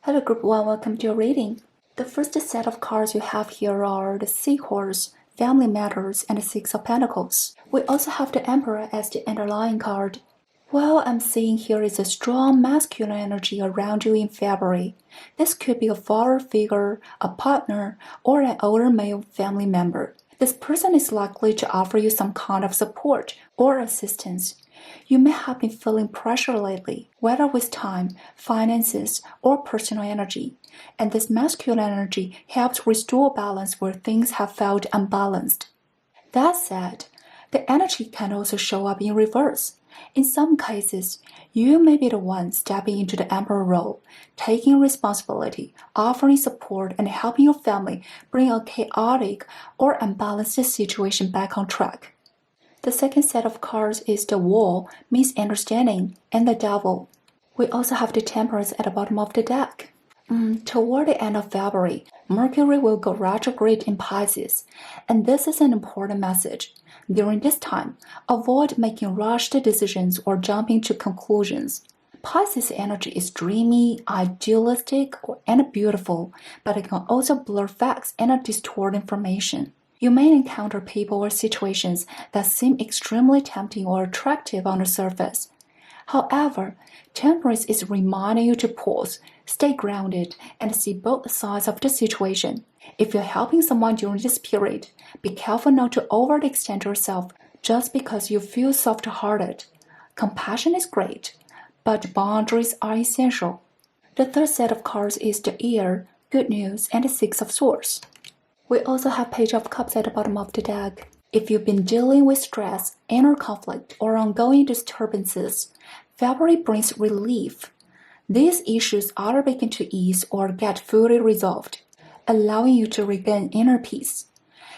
Hello Group 1, welcome to your reading. The first set of cards you have here are the Seahorse, Family Matters, and the Six of Pentacles. We also have the Emperor as the underlying card. What I'm seeing here is a strong masculine energy around you in February. This could be a father figure, a partner, or an older male family member. This person is likely to offer you some kind of support or assistance. You may have been feeling pressure lately, whether with time, finances, or personal energy, and this masculine energy helps restore balance where things have felt unbalanced. That said, the energy can also show up in reverse. In some cases, you may be the one stepping into the emperor role, taking responsibility, offering support, and helping your family bring a chaotic or unbalanced situation back on track. The second set of cards is the Wall, Misunderstanding, and the Devil. We also have the Temperance at the bottom of the deck. Toward the end of February, Mercury will go retrograde in Pisces, and this is an important message. During this time, avoid making rushed decisions or jumping to conclusions. Pisces energy is dreamy, idealistic, and beautiful, but it can also blur facts and distort information. You may encounter people or situations that seem extremely tempting or attractive on the surface. However, Temperance is reminding you to pause, stay grounded, and see both sides of the situation. If you're helping someone during this period, be careful not to overextend yourself just because you feel soft-hearted. Compassion is great, but boundaries are essential. The third set of cards is the Ear, Good News, and the Six of Swords. We also have Page of Cups at the bottom of the deck. If you've been dealing with stress, inner conflict, or ongoing disturbances, February brings relief. These issues either begin to ease or get fully resolved, allowing you to regain inner peace.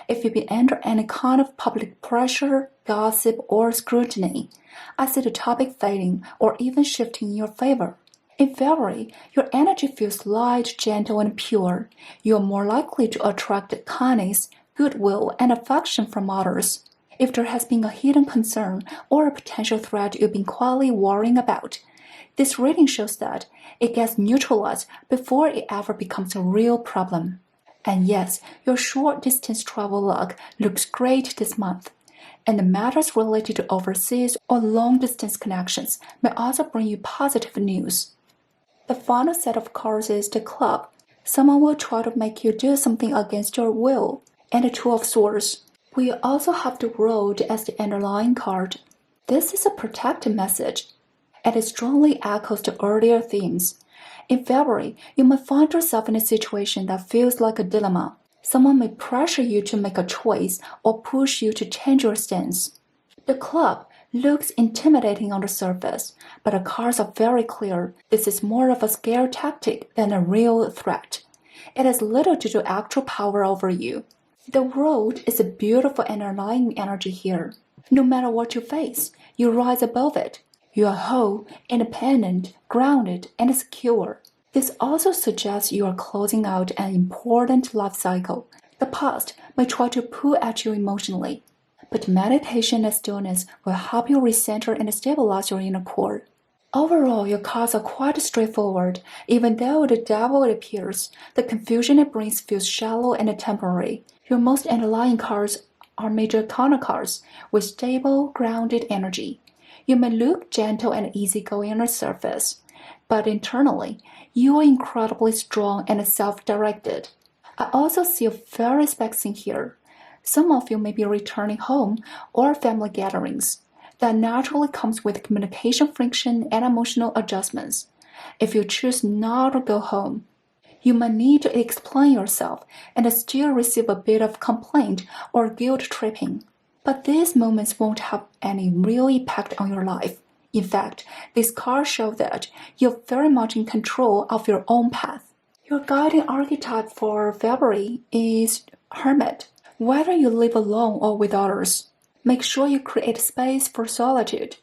If you've been under any kind of public pressure, gossip, or scrutiny, I see the topic fading or even shifting in your favor. In February, your energy feels light, gentle, and pure. You are more likely to attract kindness, goodwill, and affection from others. If there has been a hidden concern or a potential threat you've been quietly worrying about, this reading shows that it gets neutralized before it ever becomes a real problem. And yes, your short-distance travel luck looks great this month. And the matters related to overseas or long-distance connections may also bring you positive news. The final set of cards is the Club. Someone will try to make you do something against your will. And the Two of Swords. We also have the Road as the underlying card. This is a protective message, and it strongly echoes the earlier themes. In February, you might find yourself in a situation that feels like a dilemma. Someone may pressure you to make a choice or push you to change your stance. The Club looks intimidating on the surface, but the cards are very clear. This is more of a scare tactic than a real threat. It has little to do with actual power over you. The Road is a beautiful underlying energy here. No matter what you face, you rise above it. You are whole, independent, grounded, and secure. This also suggests you are closing out an important life cycle. The past may try to pull at you emotionally, but meditation and stillness will help you recenter and stabilize your inner core. Overall, your cards are quite straightforward. Even though the Devil appears, the confusion it brings feels shallow and temporary. Your most underlying cards are Major Arcana cards with stable, grounded energy. You may look gentle and easygoing on the surface, but internally, you are incredibly strong and self-directed. I also see a fairy aspects in here. Some of you may be returning home or family gatherings. That naturally comes with communication friction and emotional adjustments. If you choose not to go home, you might need to explain yourself and still receive a bit of complaint or guilt tripping. But these moments won't have any real impact on your life. In fact, these cards show that you're very much in control of your own path. Your guiding archetype for February is Hermit. Whether you live alone or with others, make sure you create space for solitude.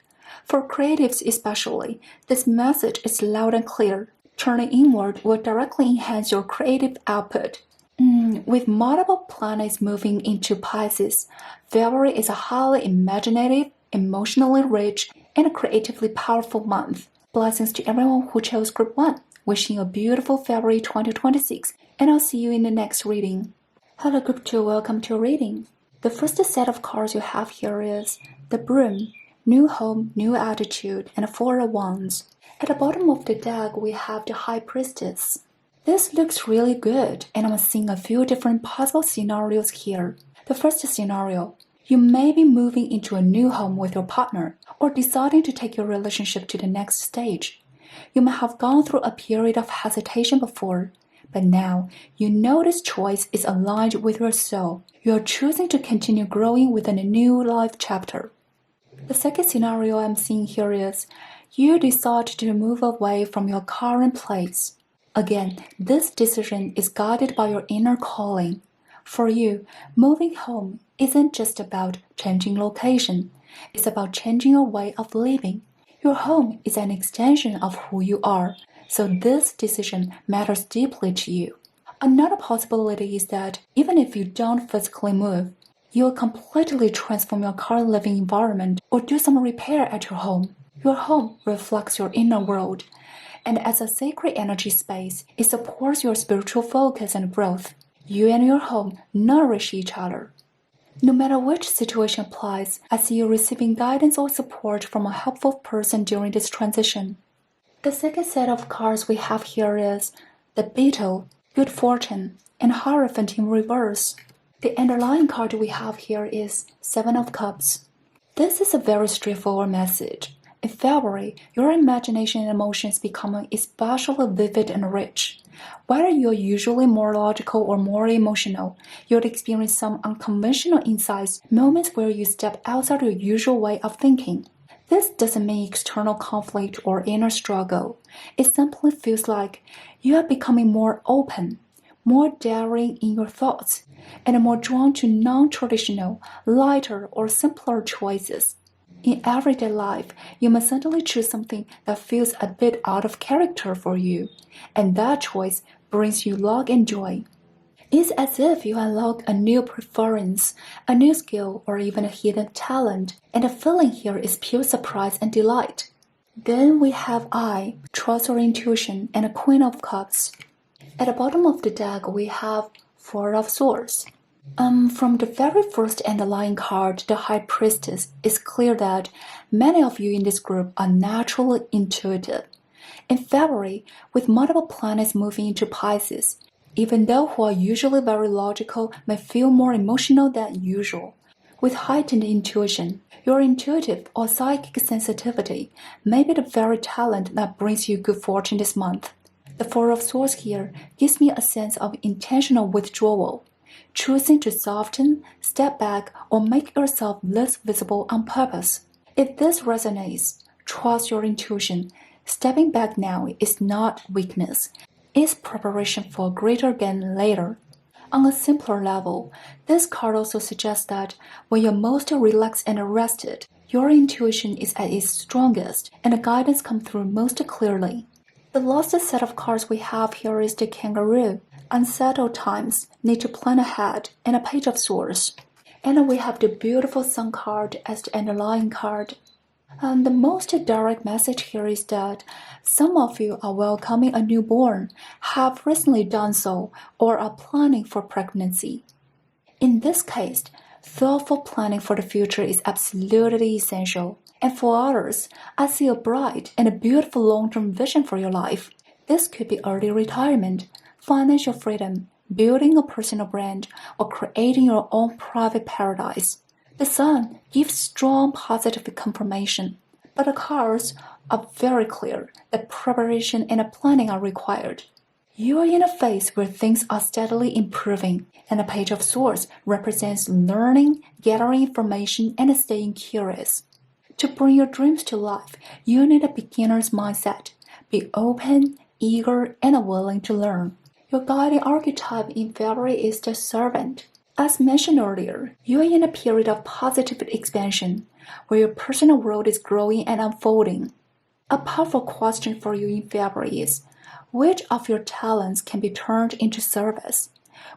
For creatives especially, this message is loud and clear. Turning inward will directly enhance your creative output. With multiple planets moving into Pisces, February is a highly imaginative, emotionally rich, and creatively powerful month. Blessings to everyone who chose Group 1. Wishing you a beautiful February 2026, and I'll see you in the next reading. Hello Group 2, welcome to your reading. The first set of cards you have here is the Broom, New Home, New Attitude, and Four of Wands. At the bottom of the deck, we have the High Priestess. This looks really good, and I'm seeing a few different possible scenarios here. The first scenario, you may be moving into a new home with your partner, or deciding to take your relationship to the next stage. You may have gone through a period of hesitation before, but now you know this choice is aligned with your soul. You are choosing to continue growing within a new life chapter. The second scenario I'm seeing here is you decide to move away from your current place. Again, this decision is guided by your inner calling. For you, moving home isn't just about changing location. It's about changing your way of living. Your home is an extension of who you are, so this decision matters deeply to you. Another possibility is that even if you don't physically move, you'll completely transform your current living environment or do some repair at your home. Your home reflects your inner world, and as a sacred energy space, it supports your spiritual focus and growth. You and your home nourish each other. No matter which situation applies, I see you receiving guidance or support from a helpful person during this transition. The second set of cards we have here is the Beetle, Good Fortune, and Hierophant in reverse. The underlying card we have here is Seven of Cups. This is a very straightforward message. In February, your imagination and emotions become especially vivid and rich. Whether you're usually more logical or more emotional, you'll experience some unconventional insights, moments where you step outside your usual way of thinking. This doesn't mean external conflict or inner struggle. It simply feels like you are becoming more open, more daring in your thoughts, and more drawn to non-traditional, lighter, or simpler choices. In everyday life, you must suddenly choose something that feels a bit out of character for you, and that choice brings you luck and joy. It's as if you unlock a new preference, a new skill, or even a hidden talent, and the feeling here is pure surprise and delight. Then we have I, Trust or Intuition, and a Queen of Cups. At the bottom of the deck, we have Four of Swords. From the very first underlying card, the High Priestess, it's clear that many of you in this group are naturally intuitive. In February, with multiple planets moving into Pisces, even though who are usually very logical may feel more emotional than usual. With heightened intuition, your intuitive or psychic sensitivity may be the very talent that brings you good fortune this month. The Four of Swords here gives me a sense of intentional withdrawal, choosing to soften, step back, or make yourself less visible on purpose. If this resonates, trust your intuition. Stepping back now is not weakness. It's preparation for greater gain later. On a simpler level, this card also suggests that when you're most relaxed and rested, your intuition is at its strongest and the guidance comes through most clearly. The last set of cards we have here is the Kangaroo, Unsettled Times, Need to Plan Ahead, and a Page of Swords. And we have the beautiful Sun card as the underlying card. And the most direct message here is that some of you are welcoming a newborn, have recently done so, or are planning for pregnancy. In this case, thoughtful planning for the future is absolutely essential. And for others, I see a bright and a beautiful long-term vision for your life. This could be early retirement, financial freedom, building a personal brand, or creating your own private paradise. The Sun gives strong positive confirmation, but the cards are very clear that preparation and planning are required. You are in a phase where things are steadily improving, and the Page of Swords represents learning, gathering information, and staying curious. To bring your dreams to life, you need a beginner's mindset. Be open, eager, and willing to learn. Your guiding archetype in February is the Servant. As mentioned earlier, you are in a period of positive expansion, where your personal world is growing and unfolding. A powerful question for you in February is, which of your talents can be turned into service?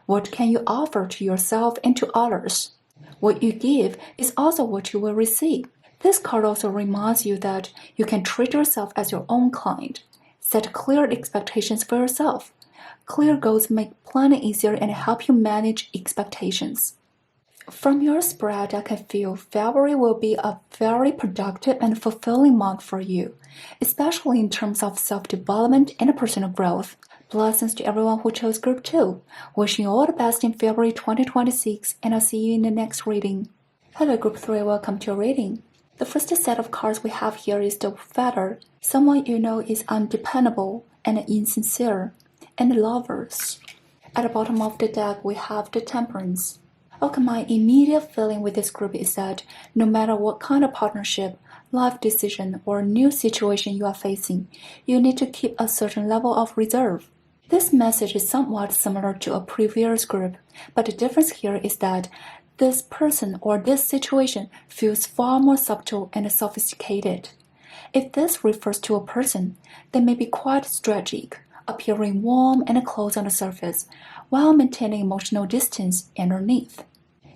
What can you offer to yourself and to others? What you give is also what you will receive. This card also reminds you that you can treat yourself as your own client. Set clear expectations for yourself. Clear goals make planning easier and help you manage expectations. From your spread, I can feel February will be a very productive and fulfilling month for you, especially in terms of self-development and personal growth. Blessings to everyone who chose Group 2. Wishing you all the best in February 2026, and I'll see you in the next reading. Hello Group 3, welcome to your reading. The first set of cards we have here is the Feather. Someone you know is undependable and insincere, and Lovers. At the bottom of the deck, we have the Temperance. Okay, my immediate feeling with this group is that no matter what kind of partnership, life decision, or new situation you are facing, you need to keep a certain level of reserve. This message is somewhat similar to a previous group, but the difference here is that this person or this situation feels far more subtle and sophisticated. If this refers to a person, they may be quite strategic, appearing warm and close on the surface, while maintaining emotional distance underneath.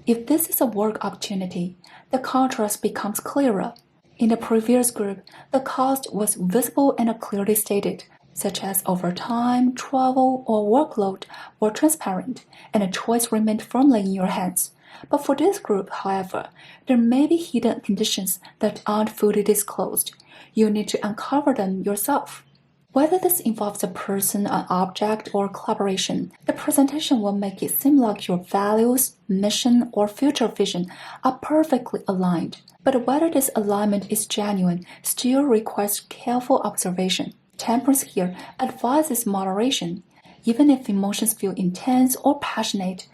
If this is a work opportunity, the contrast becomes clearer. In the previous group, the cost was visible and clearly stated, such as overtime, travel, or workload were transparent, and a choice remained firmly in your hands. But for this group, however, there may be hidden conditions that aren't fully disclosed. You need to uncover them yourself. Whether this involves a person, an object, or collaboration, the presentation will make it seem like your values, mission, or future vision are perfectly aligned. But whether this alignment is genuine still requires careful observation. Temperance here advises moderation. Even if emotions feel intense or passionate,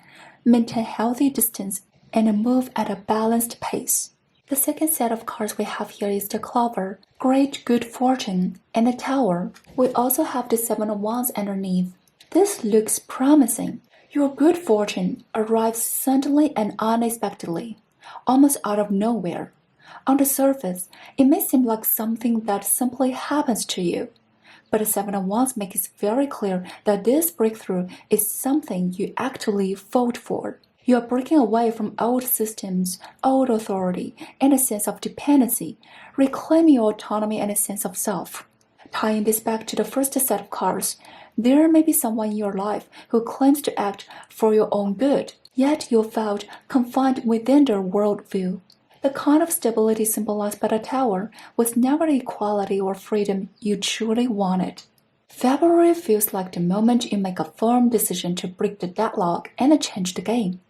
maintain healthy distance and move at a balanced pace. The second set of cards we have here is the Clover, Great Good Fortune, and the Tower. We also have the Seven of Wands underneath. This looks promising. Your good fortune arrives suddenly and unexpectedly, almost out of nowhere. On the surface, it may seem like something that simply happens to you. But the Seven of Wands makes it very clear that this breakthrough is something you actively fought for. You are breaking away from old systems, old authority, and a sense of dependency, reclaiming your autonomy and a sense of self. Tying this back to the first set of cards, there may be someone in your life who claims to act for your own good, yet you felt confined within their worldview. The kind of stability symbolized by the Tower was never the equality or freedom you truly wanted. February feels like the moment you make a firm decision to break the deadlock and change the game.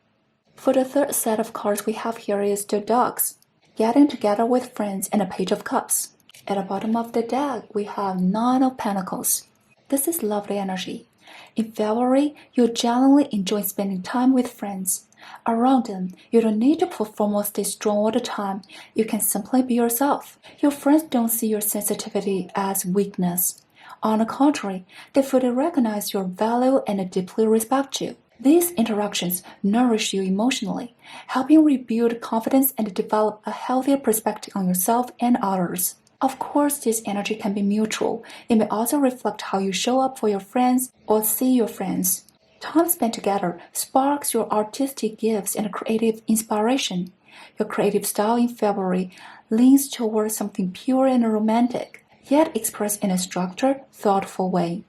For the third set of cards we have here is the Dogs, Getting Together with Friends, and a Page of Cups. At the bottom of the deck, we have Nine of Pentacles. This is lovely energy. In February, you genuinely enjoy spending time with friends. Around them, you don't need to perform or stay strong all the time. You can simply be yourself. Your friends don't see your sensitivity as weakness. On the contrary, they fully recognize your value and deeply respect you. These interactions nourish you emotionally, helping rebuild confidence and develop a healthier perspective on yourself and others. Of course, this energy can be mutual. It may also reflect how you show up for your friends or see your friends. Time spent together sparks your artistic gifts and creative inspiration. Your creative style in February leans towards something pure and romantic, yet expressed in a structured, thoughtful way.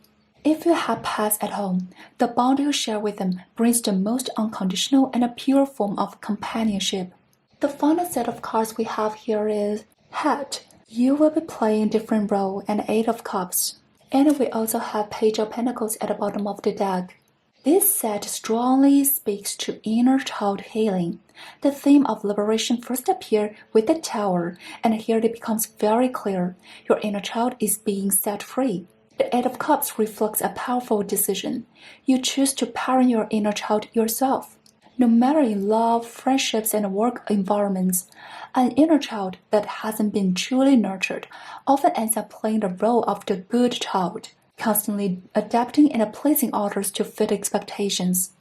If you have pets at home, the bond you share with them brings the most unconditional and pure form of companionship. The final set of cards we have here is Hat. You will be playing different role and Eight of Cups. And we also have Page of Pentacles at the bottom of the deck. This set strongly speaks to inner child healing. The theme of liberation first appeared with the Tower, and here it becomes very clear. Your inner child is being set free. The Eight of Cups reflects a powerful decision. You choose to parent your inner child yourself. No matter in love, friendships, and work environments, an inner child that hasn't been truly nurtured often ends up playing the role of the good child, constantly adapting and pleasing others to fit expectations.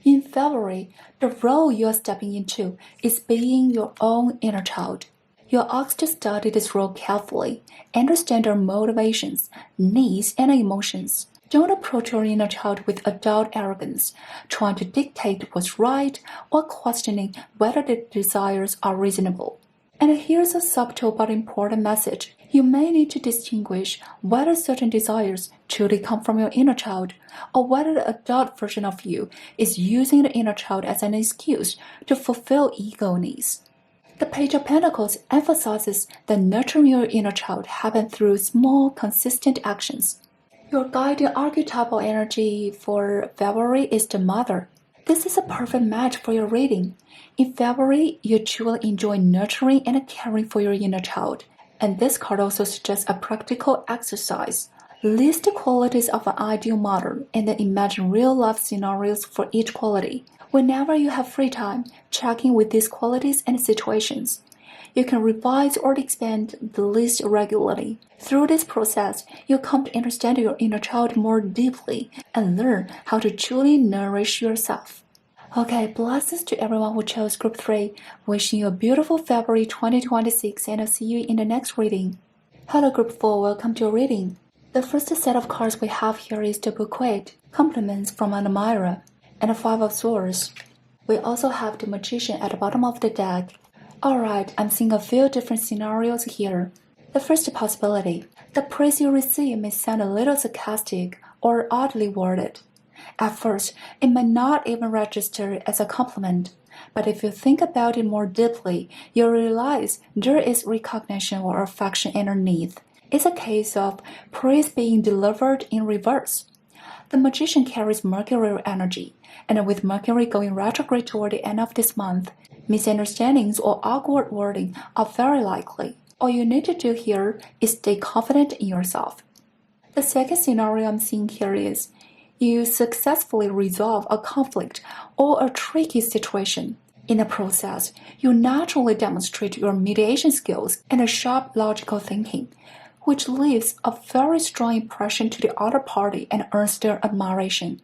In February, the role you are stepping into is being your own inner child. You're asked to study this role carefully, understand their motivations, needs, and emotions. Don't approach your inner child with adult arrogance, trying to dictate what's right or questioning whether their desires are reasonable. And here's a subtle but important message. You may need to distinguish whether certain desires truly come from your inner child, or whether the adult version of you is using the inner child as an excuse to fulfill ego needs. The Page of Pentacles emphasizes that nurturing your inner child happens through small, consistent actions. Your guiding archetypal energy for February is the Mother. This is a perfect match for your reading. In February, you truly enjoy nurturing and caring for your inner child. And this card also suggests a practical exercise. List the qualities of an ideal mother and then imagine real-life scenarios for each quality. Whenever you have free time, check in with these qualities and situations. You can revise or expand the list regularly. Through this process, you'll come to understand your inner child more deeply and learn how to truly nourish yourself. Okay, blessings to everyone who chose Group 3. Wishing you a beautiful February 2026 and I'll see you in the next reading. Hello Group 4, welcome to your reading. The first set of cards we have here is the Bouquet, compliments from an admirer, and the Five of Swords. We also have the Magician at the bottom of the deck. Alright, I'm seeing a few different scenarios here. The first possibility, the praise you receive may sound a little sarcastic or oddly worded. At first, it may not even register as a compliment, but if you think about it more deeply, you'll realize there is recognition or affection underneath. It's a case of praise being delivered in reverse. The Magician carries Mercury energy, and with Mercury going retrograde toward the end of this month, misunderstandings or awkward wording are very likely. All you need to do here is stay confident in yourself. The second scenario I'm seeing here is you successfully resolve a conflict or a tricky situation. In the process, you naturally demonstrate your mediation skills and a sharp logical thinking, which leaves a very strong impression to the other party and earns their admiration.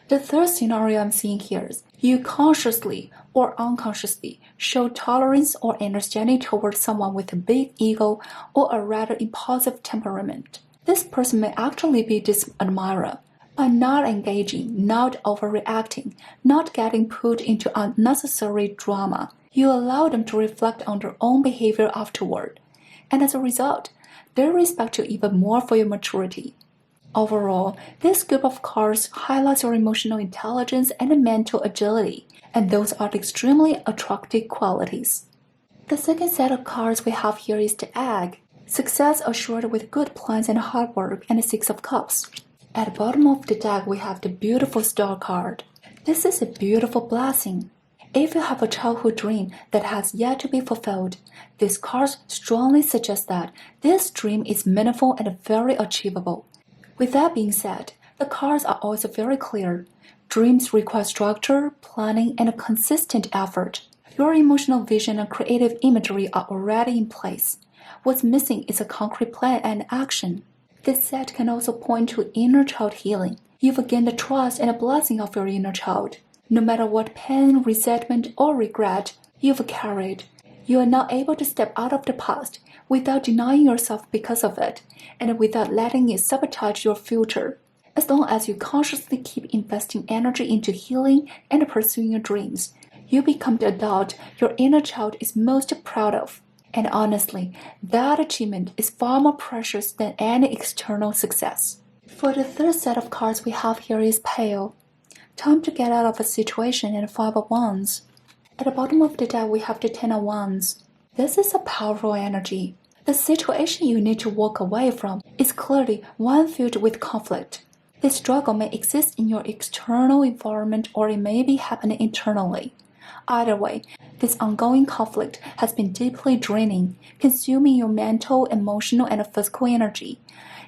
The third scenario I'm seeing here is you consciously or unconsciously show tolerance or understanding towards someone with a big ego or a rather impulsive temperament. This person may actually be this admirer. By not engaging, not overreacting, not getting put into unnecessary drama, you allow them to reflect on their own behavior afterward. And as a result, they respect you even more for your maturity. Overall, this group of cards highlights your emotional intelligence and mental agility, and those are extremely attractive qualities. The second set of cards we have here is the Egg, success assured with good plans and hard work, and the Six of Cups. At the bottom of the deck, we have the beautiful Star card. This is a beautiful blessing. If you have a childhood dream that has yet to be fulfilled, this card strongly suggests that this dream is meaningful and very achievable. With that being said, the cards are also very clear. Dreams require structure, planning, and a consistent effort. Your emotional vision and creative imagery are already in place. What's missing is a concrete plan and action. This set can also point to inner child healing. You've gained the trust and the blessing of your inner child. No matter what pain, resentment, or regret you've carried, you are now able to step out of the past without denying yourself because of it, and without letting it sabotage your future. As long as you consciously keep investing energy into healing and pursuing your dreams, you become the adult your inner child is most proud of. And honestly, that achievement is far more precious than any external success. For the third set of cards we have here is Pale. Time to get out of a situation and Five of Wands. At the bottom of the deck we have the Ten of Wands. This is a powerful energy. The situation you need to walk away from is clearly one filled with conflict. This struggle may exist in your external environment or it may be happening internally. Either way, this ongoing conflict has been deeply draining, consuming your mental, emotional, and physical energy.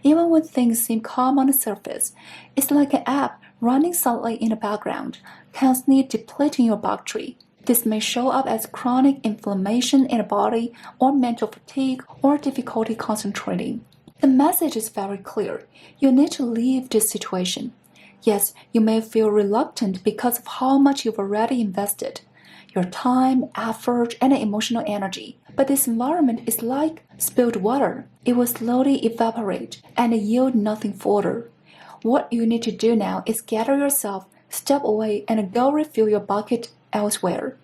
Even when things seem calm on the surface, it's like an app running silently in the background, constantly depleting your battery. This may show up as chronic inflammation in the body, or mental fatigue, or difficulty concentrating. The message is very clear. You need to leave this situation. Yes, you may feel reluctant because of how much you've already invested. Your time, effort, and emotional energy. But this environment is like spilled water. It will slowly evaporate and yield nothing further. What you need to do now is gather yourself, step away, and go refill your bucket elsewhere.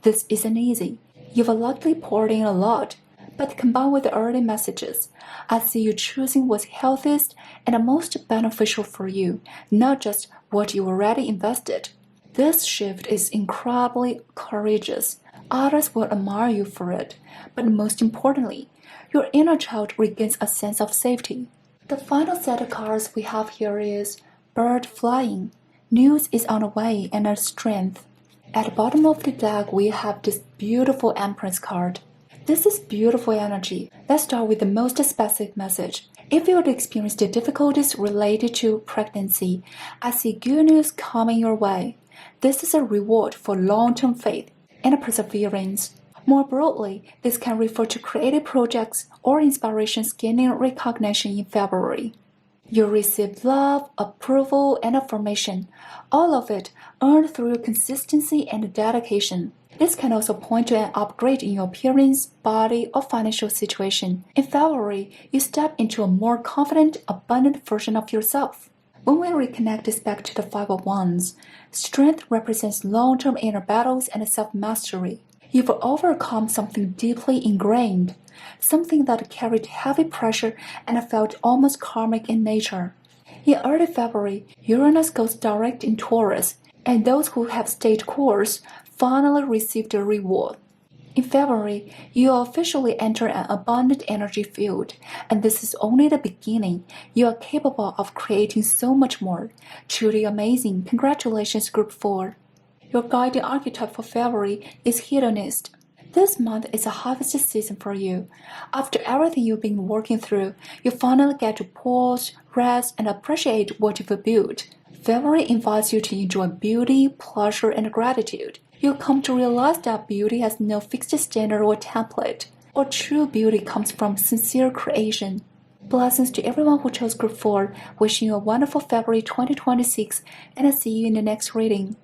This isn't easy. You've likely poured in a lot, But combined with the early messages, I see you choosing what's healthiest and most beneficial for you, not just what you already invested. This shift is incredibly courageous. Others will admire you for it, but most importantly, your inner child regains a sense of safety. The final set of cards we have here is Bird Flying. News is on the way and a strength. At the bottom of the deck, we have this beautiful Empress card. This is beautiful energy. Let's start with the most specific message. If you experience the difficulties related to pregnancy, I see good news coming your way. This is a reward for long-term faith and perseverance. More broadly, this can refer to creative projects or inspirations gaining recognition in February. You receive love, approval, and affirmation, all of it earned through consistency and dedication. This can also point to an upgrade in your appearance, body, or financial situation. In February, you step into a more confident, abundant version of yourself. When we reconnect this back to the Five of Wands, strength represents long-term inner battles and self-mastery. You've overcome something deeply ingrained, something that carried heavy pressure and felt almost karmic in nature. In early February, Uranus goes direct in Taurus, and those who have stayed course finally receive the reward. In February, you officially enter an abundant energy field, and this is only the beginning. You are capable of creating so much more. Truly amazing. Congratulations, Group 4. Your guiding archetype for February is Hedonist. This month is a harvest season for you. After everything you've been working through, you finally get to pause, rest, and appreciate what you've built. February invites you to enjoy beauty, pleasure, and gratitude. You'll come to realize that beauty has no fixed standard or template, or true beauty comes from sincere creation. Blessings to everyone who chose Group 4, wishing you a wonderful February 2026, and I'll see you in the next reading.